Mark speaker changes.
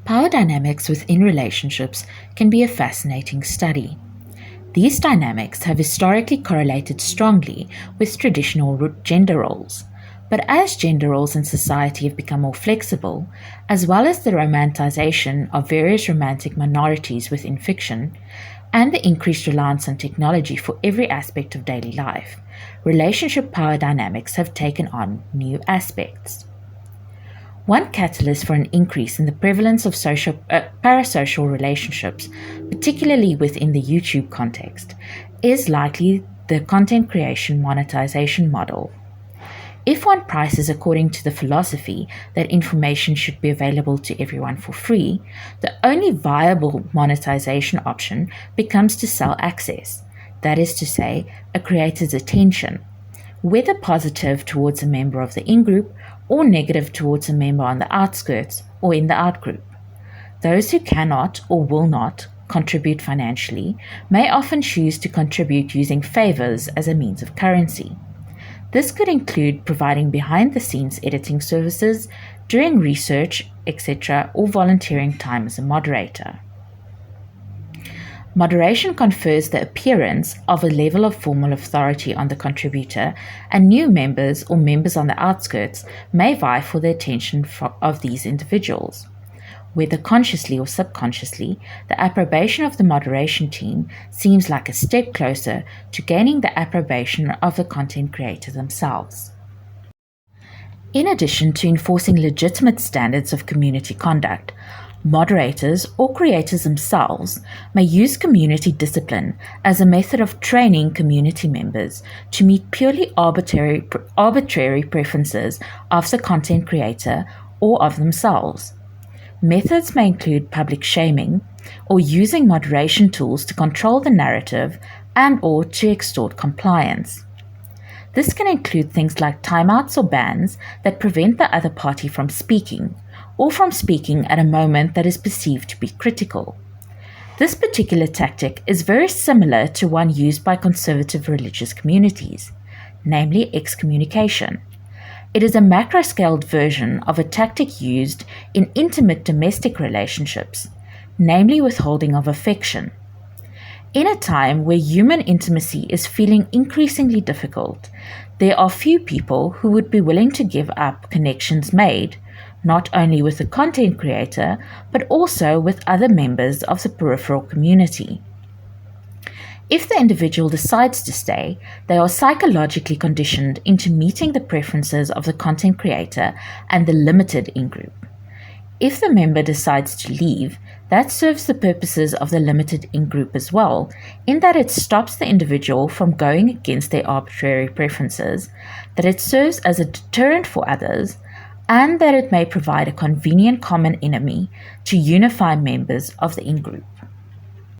Speaker 1: Power dynamics within relationships can be a fascinating study. These dynamics have historically correlated strongly with traditional gender roles. But as gender roles in society have become more flexible, as well as the romanticization of various romantic minorities within fiction, and the increased reliance on technology for every aspect of daily life, relationship power dynamics have taken on new aspects. One catalyst for an increase in the prevalence of parasocial relationships, particularly within the YouTube context, is likely the content creation monetization model. If one prices according to the philosophy that information should be available to everyone for free, the only viable monetization option becomes to sell access, that is to say, a creator's attention, whether positive towards a member of the in-group or negative towards a member on the outskirts or in the out-group. Those who cannot or will not contribute financially may often choose to contribute using favors as a means of currency. This could include providing behind-the-scenes editing services, doing research, etc., or volunteering time as a moderator. Moderation confers the appearance of a level of formal authority on the contributor, and new members or members on the outskirts may vie for the attention of these individuals. Whether consciously or subconsciously, the approbation of the moderation team seems like a step closer to gaining the approbation of the content creator themselves. In addition to enforcing legitimate standards of community conduct, moderators or creators themselves may use community discipline as a method of training community members to meet purely arbitrary preferences of the content creator or of themselves. Methods may include public shaming or using moderation tools to control the narrative and/or to extort compliance. This can include things like timeouts or bans that prevent the other party from speaking, or from speaking at a moment that is perceived to be critical. This particular tactic is very similar to one used by conservative religious communities, namely excommunication. It is a macro-scaled version of a tactic used in intimate domestic relationships, namely withholding of affection. In a time where human intimacy is feeling increasingly difficult, there are few people who would be willing to give up connections made, not only with the content creator, but also with other members of the peripheral community. If the individual decides to stay, they are psychologically conditioned into meeting the preferences of the content creator and the limited in-group. If the member decides to leave, that serves the purposes of the limited in-group as well, in that it stops the individual from going against their arbitrary preferences, that it serves as a deterrent for others, and that it may provide a convenient common enemy to unify members of the in-group.